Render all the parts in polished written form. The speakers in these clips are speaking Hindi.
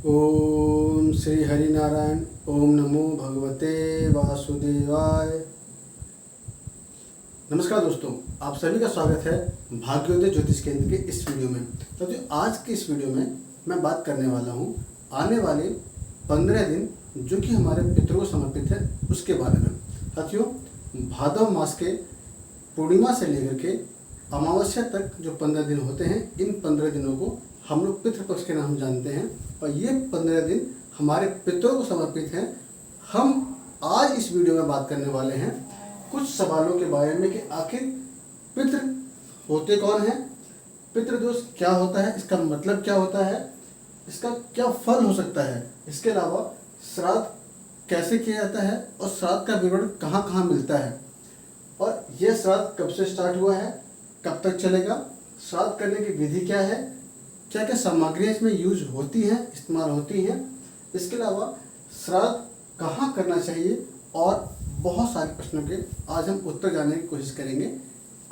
ओम श्री हरि नारायण। ओम नमो भगवते वासुदेवाय। नमस्कार दोस्तों, आप सभी का स्वागत है भाग्योदय ज्योतिष केंद्र के इस वीडियो में। तो जो आज के इस वीडियो में मैं बात करने वाला हूँ आने वाले 15 दिन जो कि हमारे पितरों को समर्पित है उसके बारे में। साथियों, भादव मास के पूर्णिमा से लेकर के अमावस्या तक जो 15 दिन होते हैं, इन 15 दिनों को हम लोग पितृपक्ष के नाम जानते हैं और ये 15 दिन हमारे पितरों को समर्पित हैं। हम आज इस वीडियो में बात करने वाले हैं कुछ सवालों के बारे में कि आखिर पितृ होते कौन हैं, पितृदोष क्या होता है, इसका मतलब क्या होता है, इसका क्या फल हो सकता है, इसके अलावा श्राद्ध कैसे किया जाता है और श्राद्ध का विवरण कहाँ कहाँ मिलता है, और यह श्राद्ध कब से स्टार्ट हुआ है, कब तक चलेगा, श्राद्ध करने की विधि क्या है, क्या क्या सामग्रियाँ इसमें यूज होती हैं, इस्तेमाल होती हैं, इसके अलावा श्राद्ध कहाँ करना चाहिए और बहुत सारे प्रश्नों के आज हम उत्तर जानने की कोशिश करेंगे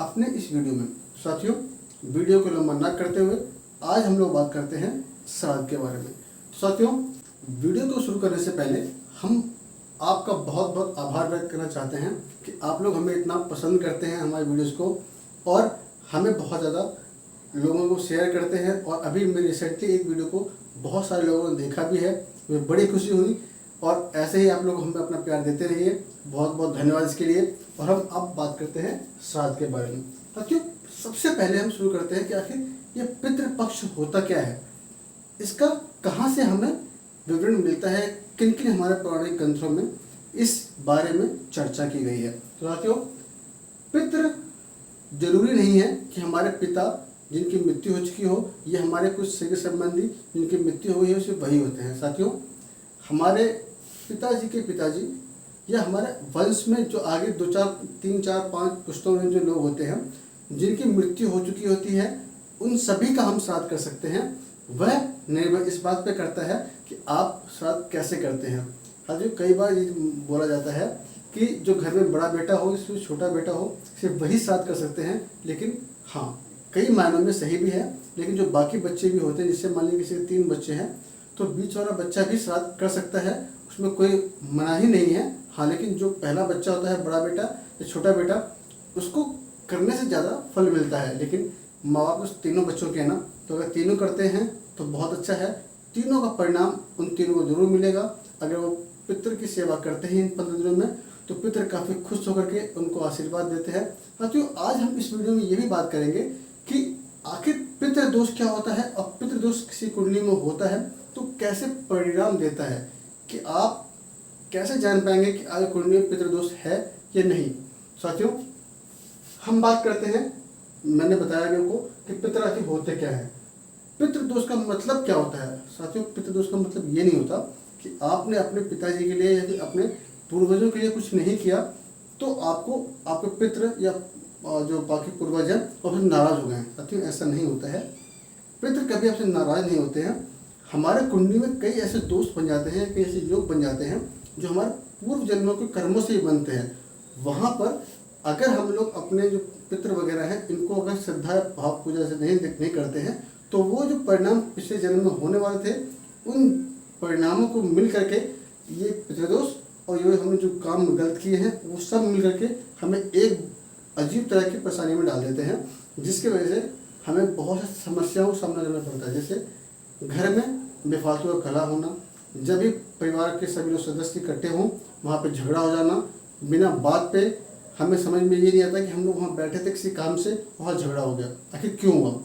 अपने इस वीडियो में। साथियों, वीडियो को लंबा न करते हुए आज हम लोग बात करते हैं श्राद्ध के बारे में। तो साथियों, वीडियो को शुरू करने से पहले हम आपका बहुत बहुत आभार व्यक्त करना चाहते हैं कि आप लोग हमें इतना पसंद करते हैं हमारे वीडियोज़ को और हमें बहुत ज़्यादा लोगों को शेयर करते हैं। और अभी मैं रिसेंटली एक वीडियो को बहुत सारे लोगों ने देखा भी है, मुझे बड़ी खुशी हुई और ऐसे ही आप लोग हमें अपना प्यार देते रहिए। बहुत बहुत धन्यवाद इसके लिए। और हम अब बात करते हैं श्राद्ध के बारे में। क्यों सबसे पहले हम शुरू करते हैं कि आखिर ये पितृपक्ष होता क्या है, इसका कहाँ से हमें विवरण मिलता है, किन किन हमारे पौराणिक ग्रंथों में इस बारे में चर्चा की गई है। तो साथियों, पितृ जरूरी नहीं है कि हमारे पिता जिनकी मृत्यु हो चुकी हो, ये हमारे कुछ सगे संबंधी जिनकी मृत्यु हो गई है सिर्फ वही होते हैं। साथियों, हमारे पिताजी के पिताजी या हमारे वंश में जो आगे 2 4 3 4 5 पुश्तों में जो लोग होते हैं जिनकी मृत्यु हो चुकी होती है, उन सभी का हम श्राद्ध कर सकते हैं। वह निर्भर इस बात पे करता है कि आप श्राद्ध कैसे करते हैं। साथियों, कई बार ये बोला जाता है कि जो घर में बड़ा बेटा हो, इसमें छोटा बेटा हो, सिर्फ वही श्राद्ध कर सकते हैं। लेकिन हाँ, कई मायनों में सही भी है, लेकिन जो बाकी बच्चे भी होते हैं, जिससे मान लीजिए किसी के 3 बच्चे हैं तो बीच वाला बच्चा भी श्राद्ध कर सकता है, उसमें कोई मनाही नहीं है। हाँ, लेकिन जो पहला बच्चा होता है, बड़ा बेटा या छोटा बेटा, उसको करने से ज़्यादा फल मिलता है। लेकिन माँ बाप उस तीनों बच्चों के हैं ना, तो अगर तीनों करते हैं तो बहुत अच्छा है, तीनों का परिणाम उन तीनों को जरूर मिलेगा। अगर वो पितृ की सेवा करते हैं इन 15 दिनों में तो पितृ काफ़ी खुश होकर के उनको आशीर्वाद देते हैं। साथियों, आज हम इस वीडियो में ये भी बात करेंगे कि आखिर पितृदोष क्या होता है और पितृदोष किसी कुंडली में होता है तो कैसे परिणाम देता है, कि आप कैसे जान पाएंगे कि आज कुंडली में पितृदोष है या नहीं। साथियों, हम बात करते हैं, मैंने बताया आपको कि पितृ आखिर होते क्या है, पितृदोष का मतलब क्या होता है। साथियों, पितृदोष का मतलब ये नहीं होता कि आपने अपने पिताजी के लिए या फिर अपने पूर्वजों के लिए कुछ नहीं किया तो आपको आपके पितृ या जो बाकी पूर्वज हैं वो फिर नाराज हो गए हैं। साथियों, ऐसा नहीं होता है, पितृ कभी आपसे नाराज नहीं होते हैं। हमारे कुंडली में कई ऐसे दोस्त बन जाते हैं, कई ऐसे योग बन जाते हैं जो हमारे पूर्व जन्मों के कर्मों से ही बनते हैं। वहाँ पर अगर हम लोग अपने जो पितृ वगैरह हैं इनको अगर श्रद्धा भाव पूजा से नहीं करते हैं तो वो जो परिणाम पिछले जन्म में होने वाले थे उन परिणामों को मिल करके ये पितृदोष और ये हमने जो काम गलत किए हैं वो सब मिल करके हमें एक अजीब तरह की परेशानी में डाल देते हैं, जिसकी वजह से हमें बहुत सी समस्याओं का सामना करना पड़ता है। जैसे घर में बेफालतू का कलह होना, जब भी परिवार के सभी लोग सदस्य इकट्ठे हों वहाँ पे झगड़ा हो जाना बिना बात पे। हमें समझ में ये नहीं आता कि हम लोग वहाँ बैठे थे किसी काम से, वहाँ झगड़ा हो गया, आखिर क्यों हुआ।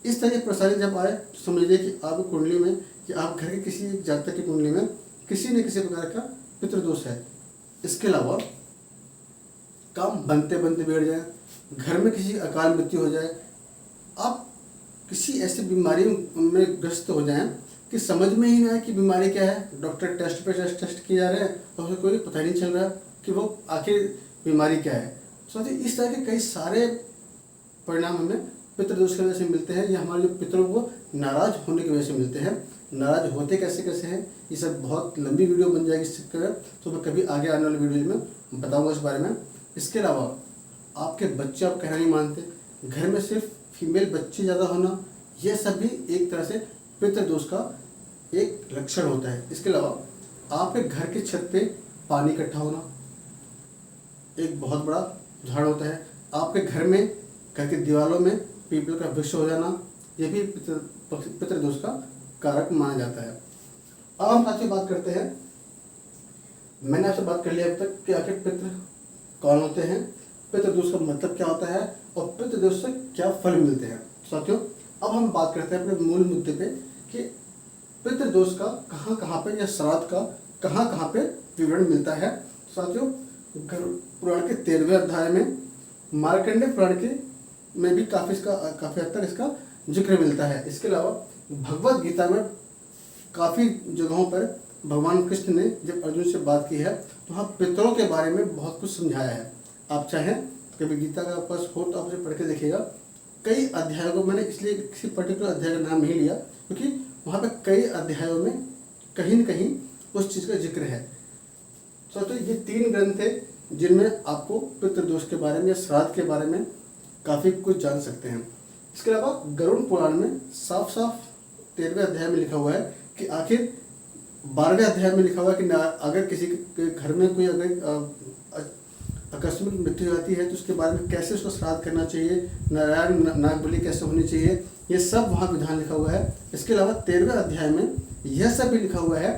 इस तरह की परेशानी जब आए तो समझिए कि आपकी कुंडली में या आप घर के किसी जातक की कुंडली में किसी न किसी प्रकार का पितृदोष है। इसके अलावा काम बनते बनते बिगड़ जाए, घर में किसी अकाल मृत्यु हो जाए, आप किसी ऐसी बीमारी में ग्रस्त हो जाएं कि समझ में ही ना आए कि बीमारी क्या है। डॉक्टर टेस्ट पे टेस्ट किए जा रहे हैं और उसे कोई पता ही नहीं चल रहा कि वो आखिर बीमारी क्या है। साथियों, इस तरह के कई सारे परिणाम हमें पितृदोष की वजह से मिलते हैं या हमारे जो पितरों को नाराज होने की वजह से मिलते हैं। नाराज होते कैसे कैसे हैं, ये सब बहुत लंबी वीडियो बन जाएगी इस चक्कर में, तो मैं कभी आगे आने वाली वीडियो में बताऊंगा इस बारे में। इसके अलावा आपके बच्चे आप कहना नहीं मानते, घर में सिर्फ फीमेल बच्चे ज़्यादा होना, यह सब भी एक तरह से पितृदोष का एक लक्षण होता है। इसके अलावा आपके घर की छत पे पानी इकट्ठा होना एक बहुत बड़ा उदाहरण होता है। आपके घर में, घर की दीवारों में पीपल का वृक्ष हो जाना, ये भी पितृदोष का कारक माना जाता है। अब हम साथियों बात करते हैं, मैंने आपसे बात कर लिया अब तक कि आखिर पितृ कौन होते हैं, पितृदोष का मतलब क्या होता है और पितृदोष से क्या फल मिलते हैं। साथियों अब हम बात करते हैं अपने मूल मुद्दे पे कि पितृदोष का कहाँ कहाँ पे या श्राद्ध का कहाँ कहाँ पे विवरण मिलता है। साथियों गरुड़ पुराण के 13वें अध्याय में, मार्कंडेय पुराण के में भी काफ़ी हद तक इसका जिक्र मिलता है। इसके अलावा भगवत गीता में काफ़ी जगहों पर भगवान कृष्ण ने जब अर्जुन से बात की है तो वहाँ पितरों के बारे में बहुत कुछ समझाया है। आप चाहें कभी गीता का पास हो तो आप उसे पढ़ के देखिएगा। कई अध्यायों को मैंने इसलिए किसी पर्टिकुलर अध्याय का नाम नहीं लिया क्योंकि वहाँ पर कई अध्यायों में कहीं न कहीं उस चीज़ का जिक्र है। तो ये 3 ग्रंथ थे जिनमें आपको पितृदोष के बारे में या श्राद्ध के बारे में काफ़ी कुछ जान सकते हैं। इसके अलावा गरुड़ पुराण में साफ साफ 13वें अध्याय में लिखा हुआ है कि आखिर 12वें अध्याय में लिखा हुआ है कि अगर किसी के घर में कोई अगर आकस्मिक मृत्यु आती है तो उसके बारे में कैसे उसको श्राद्ध करना चाहिए, नारायण नागबलि कैसे होनी चाहिए, ये सब वहाँ विधान लिखा हुआ है। इसके अलावा 13वें अध्याय में यह सब भी लिखा हुआ है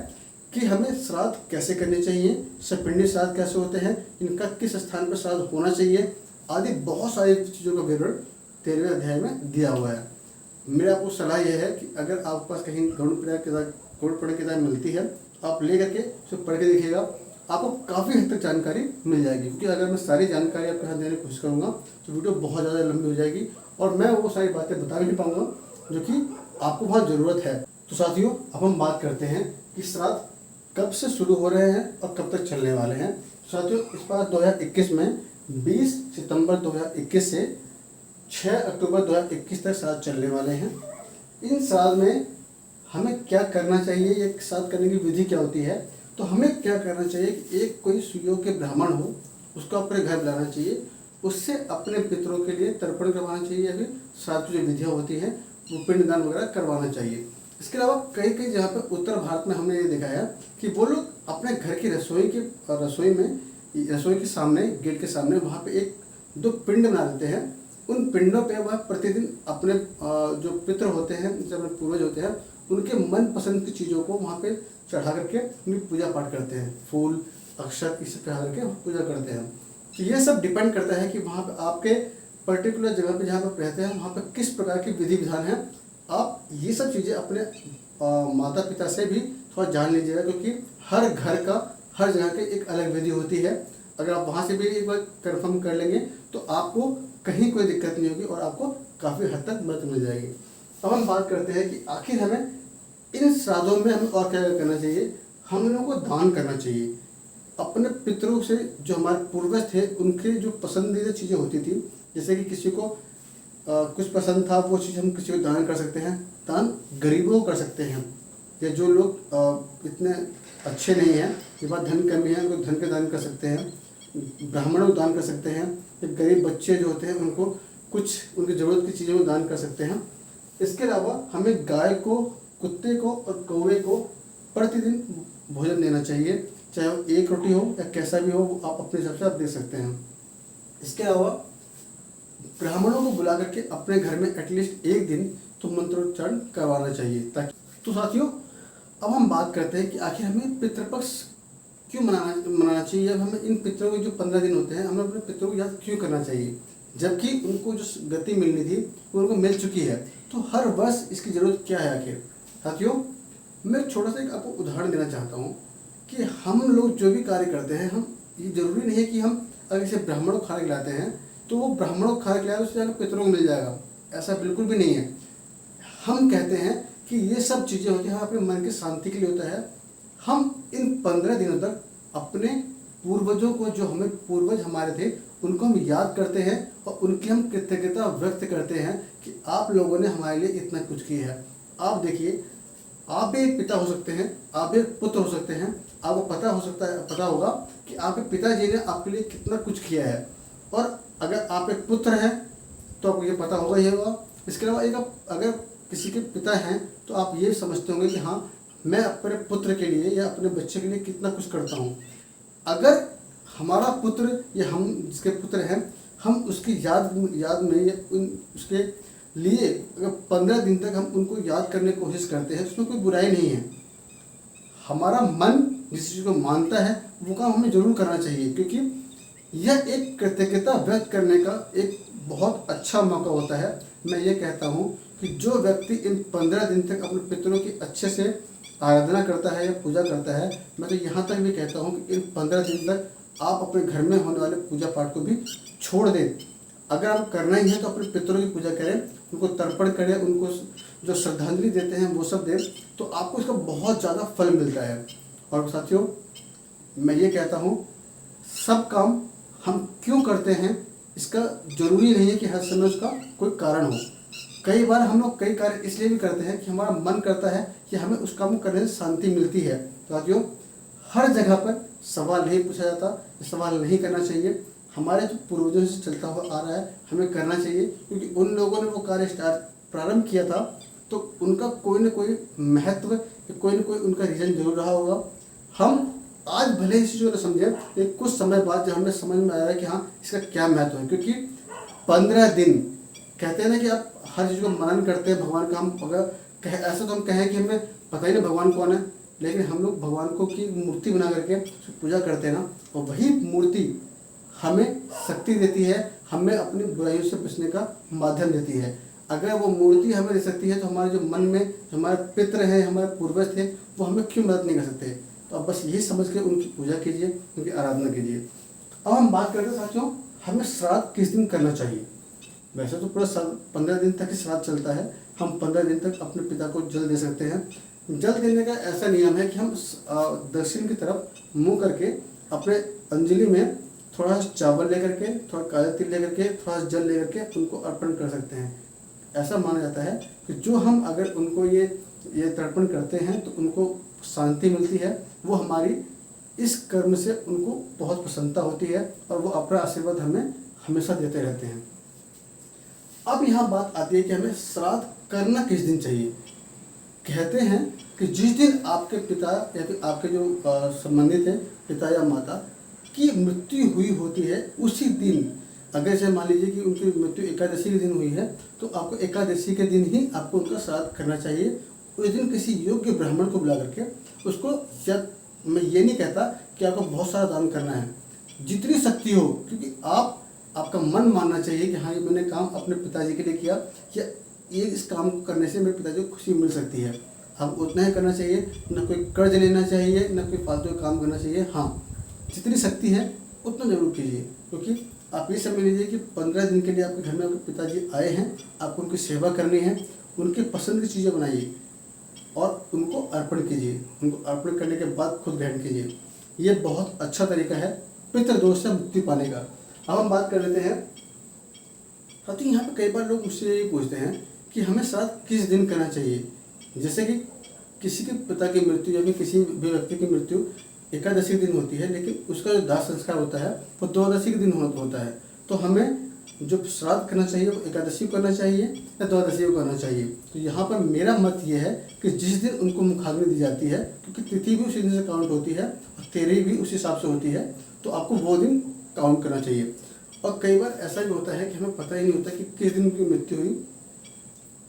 कि हमें श्राद्ध कैसे करने चाहिए, सपिंडी श्राद्ध कैसे होते हैं, इनका किस स्थान पर श्राद्ध होना चाहिए आदि बहुत सारी चीज़ों का विवरण 13वें अध्याय में दिया हुआ है। मेरा आपको सलाह यह है कि अगर आपके पास कहीं गरुड़ पुराण की किताब मिलती है आप ले करके उसे पढ़ के देखिएगा, आपको काफ़ी हद तक जानकारी मिल जाएगी। क्योंकि अगर मैं सारी जानकारी आपके साथ देने की कोशिश करूँगा तो वीडियो बहुत ज़्यादा लंबी हो जाएगी और मैं वो सारी बातें बता भी नहीं पाऊँगा जो कि आपको बहुत ज़रूरत है। तो साथियों अब हम बात करते हैं कि श्राद्ध कब से शुरू हो रहे हैं और कब तक चलने वाले हैं। साथियों इस बार 2021 में 20 सितंबर 2021 से 6 अक्टूबर 2021 तक श्राद्ध चलने वाले हैं। इन श्राद्ध में हमें क्या करना चाहिए, ये श्राद्ध करने की विधि क्या होती है। तो हमें क्या करना चाहिए कि एक कोई सुयोग्य ब्राह्मण हो उसको अपने घर बुलाना चाहिए, उससे अपने पितरों के लिए तर्पण करवाना चाहिए या फिर श्राद्ध की जो विधियाँ होती हैं वो पिंडदान वगैरह करवाना चाहिए। इसके अलावा कई कई जगह पर उत्तर भारत में हमने ये देखा है कि वो लोग अपने घर की रसोई के सामने, गेट के सामने वहाँ पे 1-2 पिंड बना देते हैं। उन पिंडों पे वह प्रतिदिन अपने जो पितर होते हैं, जो अपने पूर्वज होते हैं, उनके मनपसंद की चीज़ों को वहाँ पे चढ़ा करके उनकी पूजा पाठ करते हैं। फूल अक्षत इस चढ़ा करके पूजा करते हैं। तो ये सब डिपेंड करता है कि वहाँ पे आपके पर्टिकुलर जगह पे जहाँ पर रहते हैं वहाँ पर किस प्रकार की विधि विधान है। आप ये सब चीज़ें अपने माता पिता से भी थोड़ा जान लीजिएगा क्योंकि हर घर का हर जगह की एक अलग विधि होती है। अगर आप वहाँ से भी एक बार कंफर्म कर लेंगे तो आपको कहीं कोई दिक्कत नहीं होगी और आपको काफ़ी हद तक मदद मिल जाएगी। अब हम बात करते हैं कि आखिर हमें इन श्राद्धों में हमें और क्या करना चाहिए। हम लोगों को दान करना चाहिए। अपने पितरों से जो हमारे पूर्वज थे उनके जो पसंदीदा चीज़ें होती थी, जैसे कि किसी को कुछ पसंद था वो चीज़ हम किसी को दान कर सकते हैं। दान गरीबों को कर सकते हैं या जो लोग इतने अच्छे नहीं हैं, जिनके पास धन कमी है, उनको धन का दान कर सकते हैं, ब्राह्मणों को दान कर सकते हैं, या गरीब बच्चे जो होते हैं उनको कुछ उनकी ज़रूरत की चीज़ों को दान कर सकते हैं। इसके अलावा हमें गाय को, कुत्ते को और कौवे को प्रतिदिन भोजन देना चाहिए, चाहे वो 1 रोटी हो या कैसा भी हो, वो आप अपने हिसाब से आप दे सकते हैं। इसके अलावा ब्राह्मणों को बुला करके अपने घर में एटलीस्ट 1 दिन तो मंत्रोच्चारण करवाना चाहिए ताकि। तो साथियों अब हम बात करते हैं कि आखिर हमें पितृपक्ष क्यों मनाना चाहिए। अब हमें इन पितरों के जो 15 दिन होते हैं हमें अपने पितरों को याद क्यों करना चाहिए, जबकि उनको जो गति मिलनी थी वो उनको मिल चुकी है। तो हर वर्ष इसकी ज़रूरत क्या है आखिर। साथियों मैं छोटा सा एक आपको उदाहरण देना चाहता हूँ कि हम लोग जो भी कार्य करते हैं, हम ये ज़रूरी नहीं है कि हम अगर इसे ब्राह्मणों को खाना खिलाते हैं तो वो ब्राह्मणों को खाना खिलाए उससे जाकर पितरों को मिल जाएगा, ऐसा बिल्कुल भी नहीं है। हम कहते हैं कि ये सब चीज़ें होती हैं अपने मन की शांति के लिए होता है। हम इन 15 दिनों तक अपने पूर्वजों को, जो हमें पूर्वज हमारे थे, उनको हम याद करते हैं और उनकी हम कृतज्ञता व्यक्त करते हैं कि आप लोगों ने हमारे लिए इतना कुछ किया है। आप देखिए, आप भी एक पिता हो सकते हैं, आप भी एक पुत्र हो सकते हैं। आपको पता होगा कि आपके पिताजी ने आपके लिए कितना कुछ किया है, और अगर आप एक पुत्र हैं तो आपको ये पता होगा ही होगा। इसके अलावा अगर किसी के पिता हैं तो आप ये समझते होंगे कि हाँ मैं अपने पुत्र के लिए या अपने बच्चे के लिए कितना कुछ करता हूँ। अगर हमारा पुत्र या हम जिसके पुत्र हैं, हम उसकी याद में या उसके लिए अगर 15 दिन तक हम उनको याद करने की कोशिश करते हैं तो उसमें कोई बुराई नहीं है। हमारा मन जिस चीज़ को मानता है वो काम हमें जरूर करना चाहिए, क्योंकि यह एक कृतज्ञता व्यक्त करने का एक बहुत अच्छा मौका होता है। मैं ये कहता हूँ कि जो व्यक्ति इन 15 दिन तक अपने पितरों की अच्छे से आराधना करता है या पूजा करता है, मैं तो यहाँ तक भी कहता हूँ कि इन 15 दिन तक आप अपने घर में होने वाले पूजा पाठ को भी छोड़ दें। अगर आप करना ही है तो अपने पितरों की पूजा करें, उनको तर्पण करें, उनको जो श्रद्धांजलि देते हैं वो सब दें, तो आपको इसका बहुत ज़्यादा फल मिलता है। और साथियों, मैं ये कहता हूँ सब काम हम क्यों करते हैं इसका ज़रूरी नहीं है कि हर समय उसका कोई कारण हो। कई बार हम लोग कई कार्य इसलिए भी करते हैं कि हमारा मन करता है कि हमें उस काम को करने से शांति मिलती है। तो साथियों, हर जगह पर सवाल नहीं पूछा जाता, सवाल नहीं करना चाहिए। हमारे जो पूर्वजों से चलता हुआ आ रहा है हमें करना चाहिए, क्योंकि उन लोगों ने वो कार्य प्रारंभ किया था तो उनका कोई ना कोई महत्व, कोई ना कोई उनका रीज़न जरूर रहा होगा। हम आज भले ही इस चीज़ को समझे, लेकिन कुछ समय बाद जब हमें समझ में आया है कि हाँ इसका क्या महत्व है, क्योंकि 15 दिन कहते हैं ना कि आप हर चीज़ को मनन करते हैं भगवान का। हम अगर ऐसा तो हम कहें कि हमें पता ही नहीं भगवान कौन है, लेकिन हम लोग भगवान को की मूर्ति बना करके उसकी पूजा करते हैं ना, और वही मूर्ति हमें शक्ति देती है, हमें अपनी बुराइयों से बचने का माध्यम देती है। अगर वो मूर्ति हमें दे सकती है तो हमारे जो मन में जो हमारे पितृ हैं, हमारे पूर्वज थे, वो हमें क्यों मदद नहीं कर सकते। तो आप बस यही समझ के उनकी पूजा कीजिए, उनकी आराधना कीजिए। अब हम बात करते हैं साथियों, हमें श्राद्ध किस दिन करना चाहिए। वैसे तो पूरा 15 दिन तक ही श्राद्ध चलता है। हम 15 दिन तक अपने पिता को जल दे सकते हैं। जल देने का ऐसा नियम है कि हम दक्षिण की तरफ मुँह करके अपने अंजलि में थोड़ा सा चावल लेकर के, थोड़ा काला तिल लेकर के, थोड़ा सा जल लेकर के उनको अर्पण कर सकते हैं। ऐसा माना जाता है कि जो हम अगर उनको ये तर्पण करते हैं तो उनको शांति मिलती है, वो हमारी इस कर्म से उनको बहुत प्रसन्नता होती है और वो अपना आशीर्वाद हमें हमेशा देते रहते हैं। अब यहाँ बात आती है कि हमें श्राद्ध करना किस दिन चाहिए। कहते हैं कि जिस दिन आपके पिता या फिर आपके जो संबंधित हैं, पिता या माता की मृत्यु हुई होती है, उसी दिन, अगर जैसे मान लीजिए कि उनकी मृत्यु एकादशी के दिन हुई है तो आपको एकादशी के दिन ही आपको उनका श्राद्ध करना चाहिए। उस दिन किसी योग्य ब्राह्मण को बुला करके उसको, मैं ये नहीं कहता कि आपको बहुत सारा दान करना है, जितनी शक्ति हो, क्योंकि आपका मन मानना चाहिए कि हाँ ये मैंने काम अपने पिताजी के लिए किया, या ये इस काम को करने से मेरे पिताजी को खुशी मिल सकती है। अब उतना ही करना चाहिए, न कोई कर्ज लेना चाहिए, न कोई फालतू काम करना चाहिए। हाँ, जितनी शक्ति है उतना जरूर कीजिए, क्योंकि आप ये समझ लीजिए कि 15 दिन के लिए आपके घर में आपके पिताजी आए हैं, आपको उनकी सेवा करनी है, उनकी पसंद की चीज़ें बनाइए और उनको अर्पण कीजिए। उनको अर्पण करने के बाद खुद ग्रहण कीजिए। ये बहुत अच्छा तरीका है पितृदोष से मुक्ति पाने का। अब हम बात कर लेते हैं साथियों, यहाँ पे कई बार लोग मुझसे ये पूछते हैं कि हमें श्राद्ध किस दिन करना चाहिए। जैसे कि किसी के पिता की मृत्यु या फिर किसी भी व्यक्ति की मृत्यु एकादशी के दिन होती है, लेकिन उसका जो दाह संस्कार होता है वो द्वादशी के दिन होता है। तो हमें जो श्राद्ध करना चाहिए वो एकादशी को करना चाहिए या द्वादशी को करना चाहिए। तो यहाँ पर मेरा मत ये है कि जिस दिन उनको मुखाग्नि दी जाती है, क्योंकि तिथि भी उसी दिन से काउंट होती है और तेरी भी उसी हिसाब से होती है, तो आपको वो दिन काउंट करना चाहिए। और कई बार ऐसा भी होता है कि हमें पता ही नहीं होता कि किस दिन उनकी मृत्यु हुई।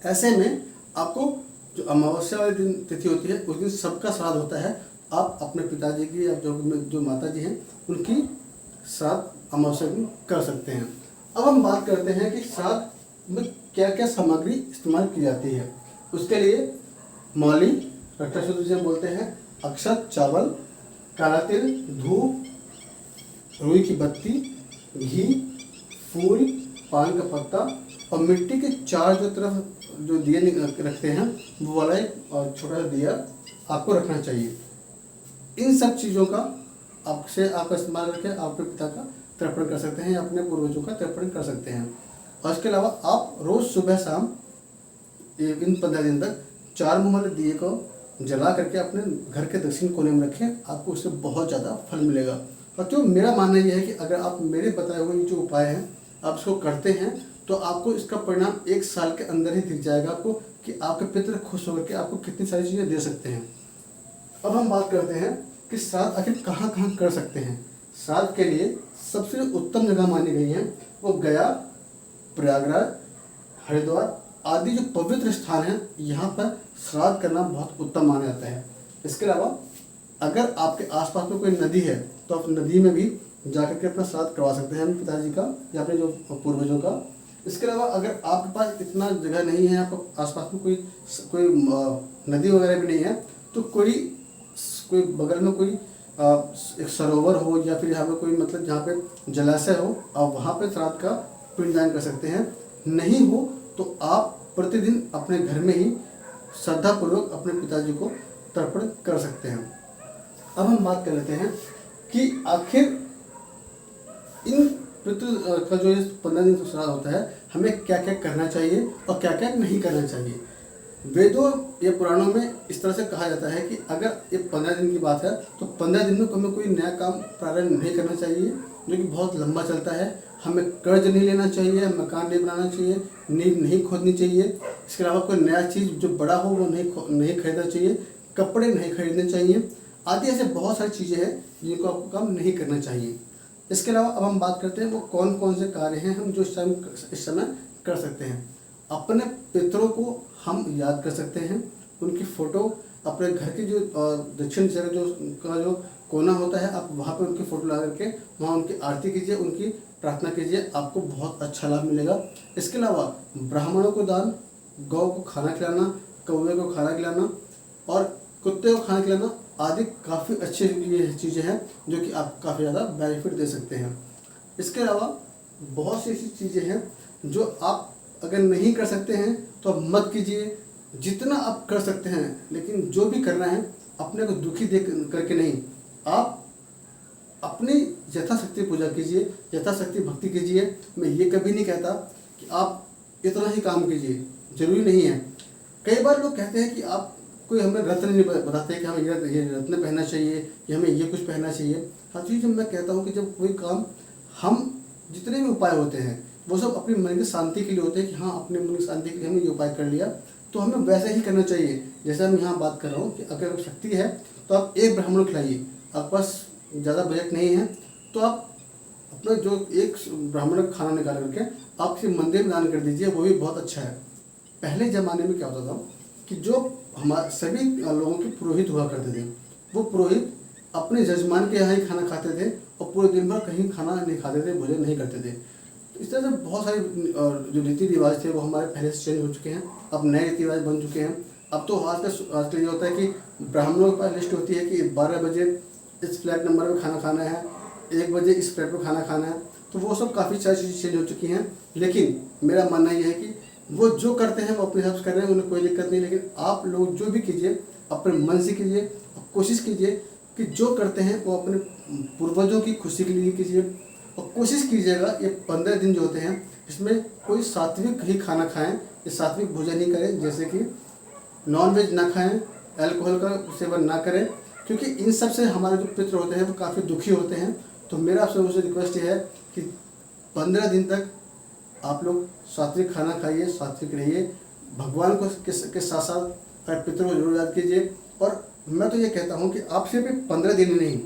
ऐसे में आपको जो अमावस्या वाले दिन तिथि होती है उस दिन सबका श्राद्ध होता है। आप अपने पिताजी की या जो माता जी हैं उनकी श्राद्ध अमावस्या दिन कर सकते हैं। अब हम बात करते हैं कि श्राद्ध में क्या क्या सामग्री इस्तेमाल की जाती है। उसके लिए मौली, रक्षा सूत्र जिसे बोलते हैं, अक्षत, चावल, काला तिल, धूप, रुई की बत्ती, घी, फूल, पान का पत्ता और मिट्टी के 4 जो तरफ जो दिए रखते हैं वो वाला एक छोटा सा दिया आपको रखना चाहिए। इन सब चीज़ों का आप इस्तेमाल करके आप अपने पिता का तर्पण कर सकते हैं या अपने पूर्वजों का तर्पण कर सकते हैं। और इसके अलावा आप रोज़ सुबह शाम इन 15 दिन तक 4 मुँह वाले दिए को जला करके अपने घर के दक्षिण कोने में रखें। आपको उससे बहुत ज़्यादा फल मिलेगा। और तो मेरा मानना यह है कि अगर आप मेरे बताए हुए जो उपाय हैं आप इसको करते हैं तो आपको इसका परिणाम 1 साल के अंदर ही दिख जाएगा आपको कि आपके पितृ खुश होकर के आपको कितनी सारी चीज़ें दे सकते हैं। अब हम बात करते हैं कि श्राद्ध आखिर कहाँ कहाँ कर सकते हैं। श्राद्ध के लिए सबसे उत्तम जगह मानी गई है वो गया, प्रयागराज, हरिद्वार आदि जो पवित्र स्थान हैं, यहाँ पर श्राद्ध करना बहुत उत्तम माना जाता है। इसके अलावा अगर आपके आसपास में कोई नदी है तो आप नदी में भी जाकर के अपना श्राद्ध करवा सकते हैं अपने पिताजी का या अपने जो पूर्वजों का। इसके अलावा अगर आपके पास इतना जगह नहीं है, आपके आसपास में कोई नदी वगैरह भी नहीं है, तो कोई बगल में कोई एक सरोवर हो या फिर यहाँ पे कोई मतलब जहाँ पे जलाशय हो, आप वहाँ पे श्राद्ध का पिंडदान कर सकते हैं। नहीं हो तो आप प्रतिदिन अपने घर में ही श्रद्धापूर्वक अपने पिताजी को तर्पण कर सकते हैं। अब हम बात कर लेते हैं कि आखिर इन पितृ का जो 15 दिन श्राद्ध होता है, हमें क्या क्या करना चाहिए और क्या क्या नहीं करना चाहिए। वेदों या पुराणों में इस तरह से कहा जाता है कि अगर ये 15 दिन की बात है तो 15 दिन में हमें कोई नया काम प्रारंभ नहीं करना चाहिए जो कि बहुत लंबा चलता है। हमें कर्ज नहीं लेना चाहिए, मकान नहीं बनाना चाहिए, नींव नहीं खोदनी चाहिए। इसके अलावा कोई नया चीज़ जो बड़ा हो वो नहीं खरीदना चाहिए, कपड़े नहीं खरीदने चाहिए आदि ऐसे बहुत सारी चीज़ें हैं जिनको आपको काम नहीं करना चाहिए। इसके अलावा अब हम बात करते हैं वो कौन कौन से कार्य हैं हम जो इस समय कर सकते हैं। अपने पितरों को हम याद कर सकते हैं, उनकी फ़ोटो अपने घर की जो दक्षिण दिशा का जो कोना होता है, आप वहाँ पर उनकी फ़ोटो लगा करके वहाँ उनकी आरती कीजिए, उनकी प्रार्थना कीजिए, आपको बहुत अच्छा लाभ मिलेगा। इसके अलावा ब्राह्मणों को दान, गौ को खाना खिलाना, कौवे को खाना खिलाना और कुत्ते को खाना खिलाना आदि काफ़ी अच्छी ये चीज़ें हैं जो कि आप काफ़ी ज़्यादा बेनिफिट दे सकते हैं। इसके अलावा बहुत सी ऐसी चीज़ें हैं जो आप अगर नहीं कर सकते हैं तो आप मत कीजिए, जितना आप कर सकते हैं, लेकिन जो भी करना है अपने को दुखी देख करके नहीं, आप अपनी यथाशक्ति पूजा कीजिए, यथाशक्ति भक्ति कीजिए। मैं ये कभी नहीं कहता कि आप इतना ही काम कीजिए, जरूरी नहीं है। कई बार लोग कहते हैं कि आप कोई हमें रत्न नहीं बताते कि हमें ये रत्न पहनना चाहिए या हमें ये कुछ पहनना चाहिए। हर चीज़ मैं कहता हूँ कि जब कोई काम हम जितने भी उपाय होते हैं वो सब अपने मन की शांति के लिए होते हैं कि हाँ अपने मन की शांति के लिए हमने ये उपाय कर लिया तो हमें वैसे ही करना चाहिए। जैसे हम यहाँ बात कर रहा हूँ कि अगर शक्ति है तो आप एक ब्राह्मण खिलाइए, आपके पास ज़्यादा बजट नहीं है तो आप अपना जो एक ब्राह्मण का खाना निकाल करके आप किसी मंदिर में दान कर दीजिए, वो भी बहुत अच्छा है। पहले ज़माने में क्या होता था कि जो हमारे सभी लोगों के पुरोहित हुआ करते थे, वो पुरोहित अपने जजमान के यहाँ ही खाना खाते थे और पूरे दिन भर कहीं खाना नहीं खाते थे, भोजन नहीं करते थे। तो इस तरह से बहुत सारे जो रीति रिवाज थे वो हमारे पहले से चेंज हो चुके हैं, अब नए रीति रिवाज बन चुके हैं। अब तो आजकल ये होता है कि ब्राह्मणों के पास लिस्ट होती है कि 12 बजे इस फ्लैट नंबर में खाना खाना है, 1 बजे इस फ्लैट पर खाना खाना है। तो वो सब काफ़ी सारी चीज़ें चेंज हो चुकी हैं। लेकिन मेरा मानना ये है कि वो जो करते हैं वो अपने हिसाब से कर रहे हैं, उन्हें कोई दिक्कत नहीं। लेकिन आप लोग जो भी कीजिए अपने मन से कीजिए और कोशिश कीजिए कि जो करते हैं वो अपने पूर्वजों की खुशी के लिए कीजिए। और कोशिश कीजिएगा ये 15 दिन जो होते हैं इसमें कोई सात्विक ही खाना खाएं, ये सात्विक भोजन ही करें, जैसे कि नॉनवेज ना खाएं, अल्कोहल का सेवन ना करें, क्योंकि इन सब से हमारे जो पितृ होते हैं वो काफ़ी दुखी होते हैं। तो मेरा आपसे उनसे रिक्वेस्ट ये है कि 15 दिन तक आप लोग सात्विक खाना खाइए, सात्विक रहिए, भगवान को के साथ साथ पितरों को जरूर याद कीजिए। और मैं तो ये कहता हूँ कि आप सिर्फ 15 दिन नहीं,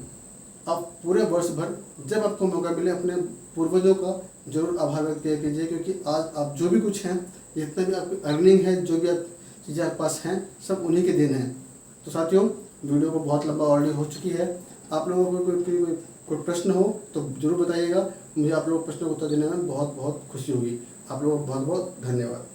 आप पूरे वर्ष भर जब आपको मौका मिले अपने पूर्वजों का जरूर आभार व्यक्त किया कीजिए, क्योंकि आज आप जो भी कुछ हैं, जितने भी आपकी अर्निंग है, जो भी आप चीज़ें आपके पास हैं, सब उन्हीं के देन हैं। तो साथियों, वीडियो को बहुत लंबा ऑलरेडी हो चुकी है। आप लोगों को कोई प्रश्न हो तो ज़रूर बताइएगा, मुझे आप लोगों को प्रश्न का उत्तर देने में बहुत बहुत खुशी होगी। आप लोगों को बहुत बहुत धन्यवाद।